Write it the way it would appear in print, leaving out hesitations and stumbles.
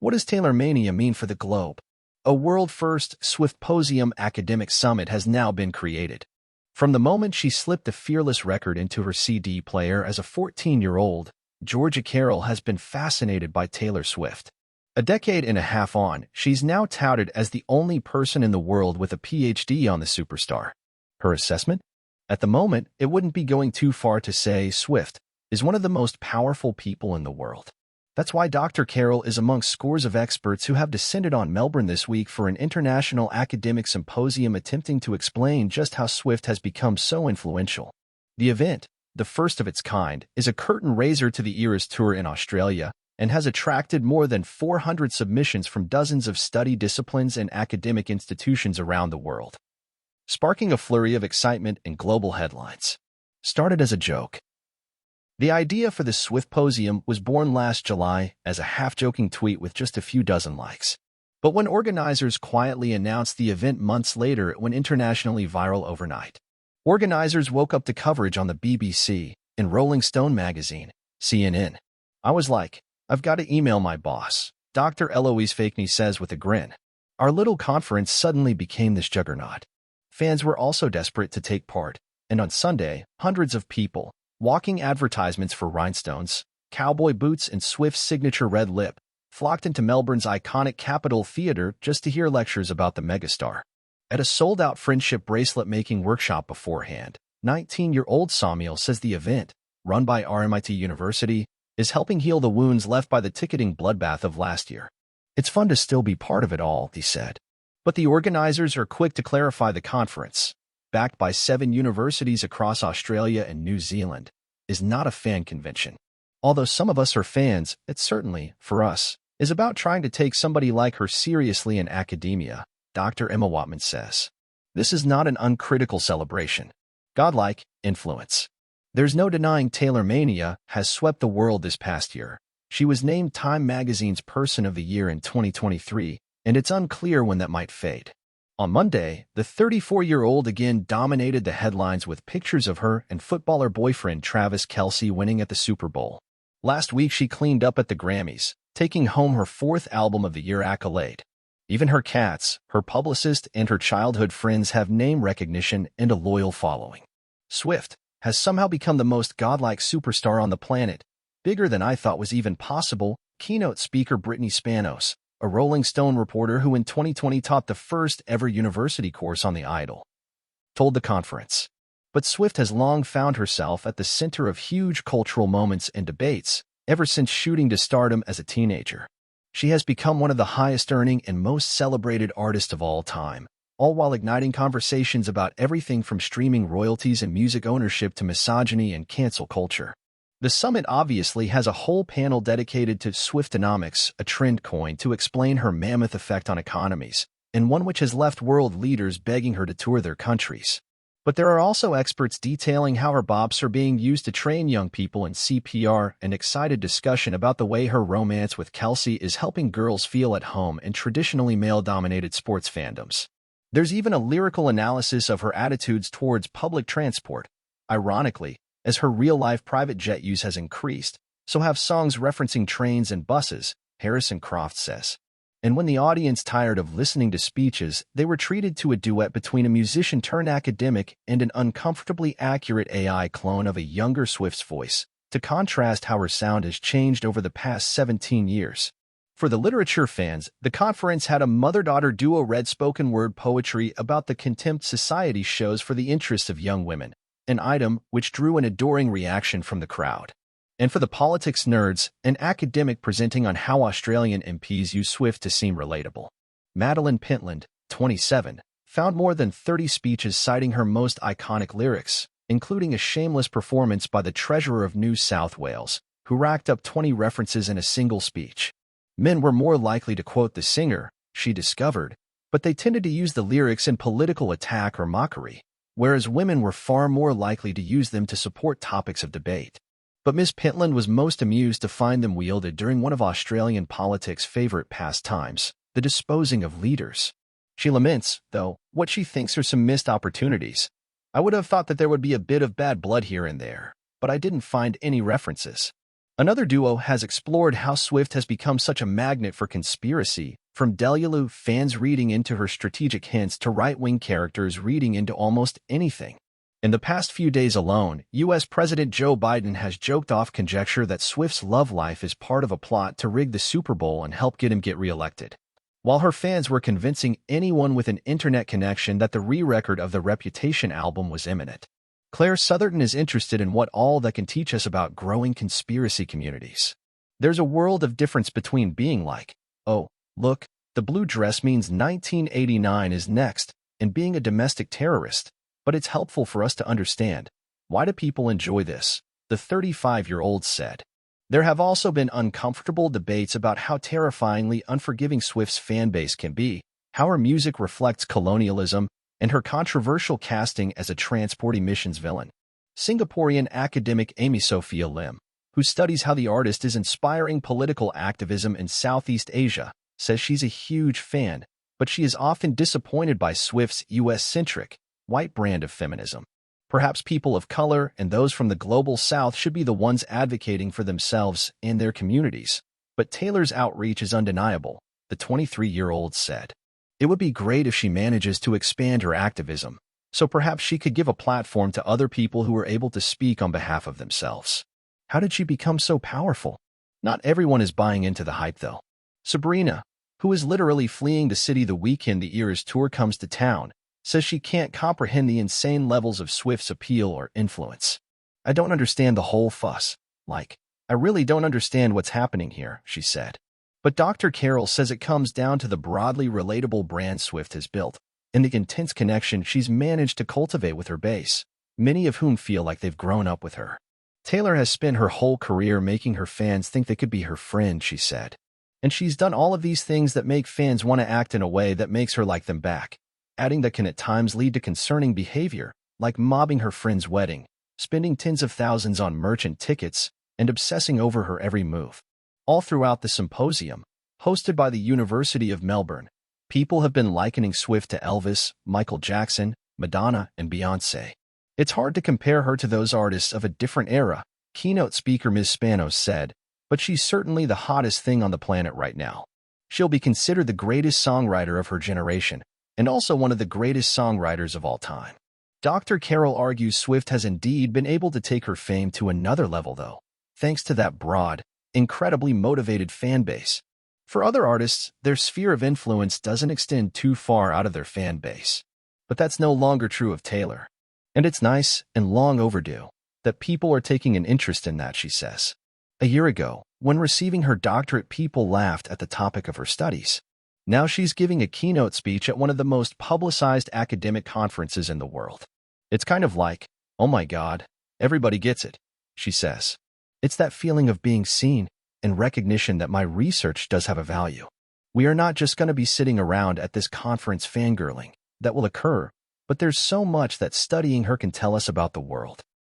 What does Taylor mania mean for the globe? A world-first Swiftposium academic summit has now been created. From the moment she slipped a fearless record into her CD player as a 14-year-old, Dr Carroll has been fascinated by Taylor Swift. A decade and a half on, she's now touted as the only person in the world with a PhD on the superstar. Her assessment? At the moment, it wouldn't be going too far to say Swift is one of the most powerful people in the world. That's why Dr. Carroll is among scores of experts who have descended on Melbourne this week for an international academic symposium attempting to explain just how Swift has become so influential. The event, the first of its kind, is a curtain raiser to the Eras Tour in Australia and has attracted more than 400 submissions from dozens of study disciplines and academic institutions around the world, sparking a flurry of excitement and global headlines. Started as a joke. The idea for the Swiftposium was born last July as a half-joking tweet with just a few dozen likes. But when organizers quietly announced the event months later, it went internationally viral overnight. Organizers woke up to coverage on the BBC, in Rolling Stone magazine, CNN. I was like, I've got to email my boss, Dr. Eloise Fakney says with a grin. Our little conference suddenly became this juggernaut. Fans were also desperate to take part, and on Sunday, hundreds of people, walking advertisements for rhinestones, cowboy boots, and Swift's signature red lip, flocked into Melbourne's iconic Capitol Theatre just to hear lectures about the megastar. At a sold-out friendship bracelet-making workshop beforehand, 19-year-old Samuel says the event, run by RMIT University, is helping heal the wounds left by the ticketing bloodbath of last year. It's fun to still be part of it all, he said. But the organizers are quick to clarify the conference, backed by 7 universities across Australia and New Zealand, is not a fan convention. Although some of us are fans, it certainly, for us, is about trying to take somebody like her seriously in academia, Dr. Emma Watman says. This is not an uncritical celebration. Godlike influence. There's no denying Taylor mania has swept the world this past year. She was named Time magazine's Person of the Year in 2023, and it's unclear when that might fade. On Monday, the 34-year-old again dominated the headlines with pictures of her and footballer boyfriend Travis Kelce winning at the Super Bowl. Last week, she cleaned up at the Grammys, taking home her 4th Album of the Year accolade. Even her cats, her publicist, and her childhood friends have name recognition and a loyal following. Swift has somehow become the most godlike superstar on the planet, bigger than I thought was even possible, keynote speaker Brittany Spanos, a Rolling Stone reporter who in 2020 taught the first ever university course on the Idol, told the conference. But Swift has long found herself at the center of huge cultural moments and debates, ever since shooting to stardom as a teenager. She has become one of the highest-earning and most celebrated artists of all time, all while igniting conversations about everything from streaming royalties and music ownership to misogyny and cancel culture. The summit obviously has a whole panel dedicated to Swiftonomics, a trend coin to explain her mammoth effect on economies, and one which has left world leaders begging her to tour their countries. But there are also experts detailing how her bops are being used to train young people in CPR and excited discussion about the way her romance with Kelce is helping girls feel at home in traditionally male-dominated sports fandoms. There's even a lyrical analysis of her attitudes towards public transport. Ironically, as her real-life private jet use has increased, so have songs referencing trains and buses, Harrison Croft says. And when the audience tired of listening to speeches, they were treated to a duet between a musician-turned-academic and an uncomfortably accurate AI clone of a younger Swift's voice, to contrast how her sound has changed over the past 17 years. For the literature fans, the conference had a mother-daughter duo read spoken word poetry about the contempt society shows for the interests of young women, an item which drew an adoring reaction from the crowd. And for the politics nerds, an academic presenting on how Australian MPs use Swift to seem relatable. Madeline Pentland, 27, found more than 30 speeches citing her most iconic lyrics, including a shameless performance by the Treasurer of New South Wales, who racked up 20 references in a single speech. Men were more likely to quote the singer, she discovered, but they tended to use the lyrics in political attack or mockery, whereas women were far more likely to use them to support topics of debate. But Ms. Pentland was most amused to find them wielded during one of Australian politics' favorite pastimes, the disposing of leaders. She laments, though, what she thinks are some missed opportunities. I would have thought that there would be a bit of bad blood here and there, but I didn't find any references. Another duo has explored how Swift has become such a magnet for conspiracy, from Delulu fans reading into her strategic hints to right-wing characters reading into almost anything. In the past few days alone, U.S. President Joe Biden has joked off conjecture that Swift's love life is part of a plot to rig the Super Bowl and help him get reelected. While her fans were convincing anyone with an internet connection that the re-record of the Reputation album was imminent. Claire Southerton is interested in what all that can teach us about growing conspiracy communities. There's a world of difference between being like, oh, look, the blue dress means 1989 is next, and being a domestic terrorist. But it's helpful for us to understand, why do people enjoy this? The 35-year-old said. There have also been uncomfortable debates about how terrifyingly unforgiving Swift's fanbase can be, how her music reflects colonialism, and her controversial casting as a transport emissions villain. Singaporean academic Amy Sophia Lim, who studies how the artist is inspiring political activism in Southeast Asia, says she's a huge fan, but she is often disappointed by Swift's US-centric, white brand of feminism. Perhaps people of color and those from the global south should be the ones advocating for themselves and their communities. But Taylor's outreach is undeniable, the 23-year-old said. It would be great if she manages to expand her activism, so perhaps she could give a platform to other people who are able to speak on behalf of themselves. How did she become so powerful? Not everyone is buying into the hype, though. Sabrina, who is literally fleeing the city the weekend the Eras tour comes to town, says she can't comprehend the insane levels of Swift's appeal or influence. I don't understand the whole fuss. I really don't understand what's happening here, she said. But Dr. Carroll says it comes down to the broadly relatable brand Swift has built, and the intense connection she's managed to cultivate with her base, many of whom feel like they've grown up with her. Taylor has spent her whole career making her fans think they could be her friend, she said. And she's done all of these things that make fans want to act in a way that makes her like them back, adding that can at times lead to concerning behavior, like mobbing her friend's wedding, spending tens of thousands on merchant tickets, and obsessing over her every move. All throughout the symposium, hosted by the University of Melbourne, people have been likening Swift to Elvis, Michael Jackson, Madonna, and Beyoncé. It's hard to compare her to those artists of a different era, keynote speaker Ms. Spanos said, but she's certainly the hottest thing on the planet right now. She'll be considered the greatest songwriter of her generation, and also one of the greatest songwriters of all time. Dr. Carroll argues Swift has indeed been able to take her fame to another level, though, thanks to that broad, incredibly motivated fan base. For other artists, their sphere of influence doesn't extend too far out of their fan base. But that's no longer true of Taylor. And it's nice, and long overdue, that people are taking an interest in that, she says. A year ago, when receiving her doctorate, people laughed at the topic of her studies. Now she's giving a keynote speech at one of the most publicized academic conferences in the world. It's kind of like, oh my God, everybody gets it, she says. It's that feeling of being seen and recognition that my research does have a value. We are not just going to be sitting around at this conference fangirling. That will occur, but there's so much that studying her can tell us about the world.